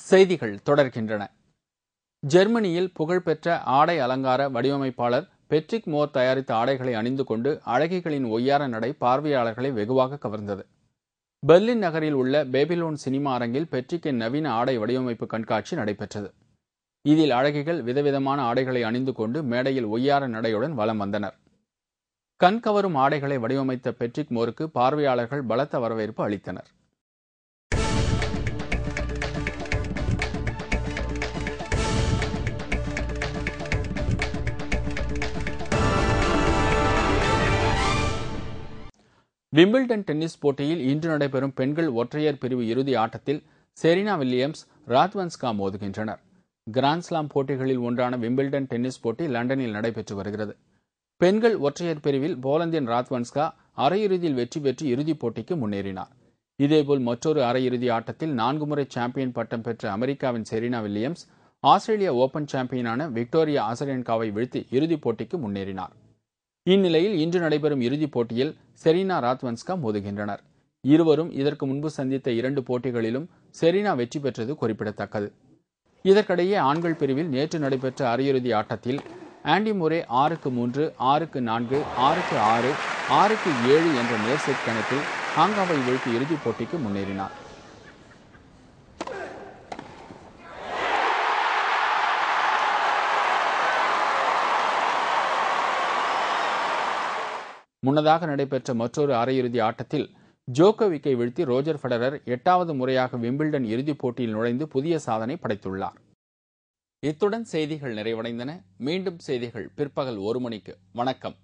செய்திகள் தொடர்கின்றன. ஜெர்மனியில் புகழ்பெற்ற ஆடை அலங்கார வடிவமைப்பாளர் பெட்ரிக் மோர் தயாரித்த ஆடைகளை அணிந்து கொண்டு அழகிகளின் ஒய்யார நடை பார்வையாளர்களை வெகுவாக கவர்ந்தது. பெர்லின் நகரில் உள்ள பேபிலோன் சினிமா அரங்கில் பெட்ரிக்கின் நவீன ஆடை வடிவமைப்பு கண்காட்சி நடைபெற்றது. இதில் அழகிகள் விதவிதமான ஆடைகளை அணிந்து கொண்டு மேடையில் ஒய்யார நடையுடன் வலம் வந்தனர். கண்கவரும் ஆடைகளை வடிவமைத்த பெட்ரிக் மோருக்கு பார்வையாளர்கள் பலத்த வரவேற்பு அளித்தனர். விம்பிள்டன் டென்னிஸ் போட்டியில் இன்று நடைபெறும் பெண்கள் ஒற்றையர் பிரிவு இறுதி ஆட்டத்தில் செரீனா வில்லியம்ஸ், ராத்வன்ஸ்கா மோதுகின்றனர். கிராண்ட்ஸ்லாம் போட்டிகளில் ஒன்றான விம்பிள்டன் டென்னிஸ் போட்டி லண்டனில் நடைபெற்று வருகிறது. பெண்கள் ஒற்றையர் பிரிவில் போலந்தின் ராத்வன்ஸ்கா அரையிறுதியில் வெற்றி பெற்று இறுதிப் போட்டிக்கு முன்னேறினார். இதேபோல் மற்றொரு அரையிறுதி ஆட்டத்தில் 4 முறை சாம்பியன் பட்டம் பெற்ற அமெரிக்காவின் செரீனா வில்லியம்ஸ் ஆஸ்திரேலிய ஓபன் சாம்பியனான விக்டோரியா அசரென்காவை வீழ்த்தி இறுதிப் போட்டிக்கு முன்னேறினார். இந்நிலையில் இன்று நடைபெறும் இறுதிப் போட்டியில் செரீனா, ராத்வன்ஸ்கா மோதுகின்றனர். இருவரும் இதற்கு முன்பு சந்தித்த 2 போட்டிகளிலும் செரீனா வெற்றி பெற்றது குறிப்பிடத்தக்கது. இதற்கிடையே ஆண்கள் பிரிவில் நேற்று நடைபெற்ற அரையிறுதி ஆட்டத்தில் ஆண்டி முரே 6-3, 6-4, 6-6, 6-7 என்ற நேர்செட் கணக்கில் ஹாங்காவை வீழ்த்தி இறுதிப் போட்டிக்கு முன்னேறினார். முன்னதாக நடைபெற்ற மற்றொரு அரையிறுதி ஆட்டத்தில் ஜோகோவிக்கை வீழ்த்தி ரோஜர் ஃபெடரர் 8வது முறையாக விம்பிள்டன் இறுதிப் போட்டியில் நுழைந்து புதிய சாதனை படைத்துள்ளார். இத்துடன் செய்திகள் நிறைவடைந்தன. மீண்டும் செய்திகள் பிற்பகல் 1 மணிக்கு. வணக்கம்.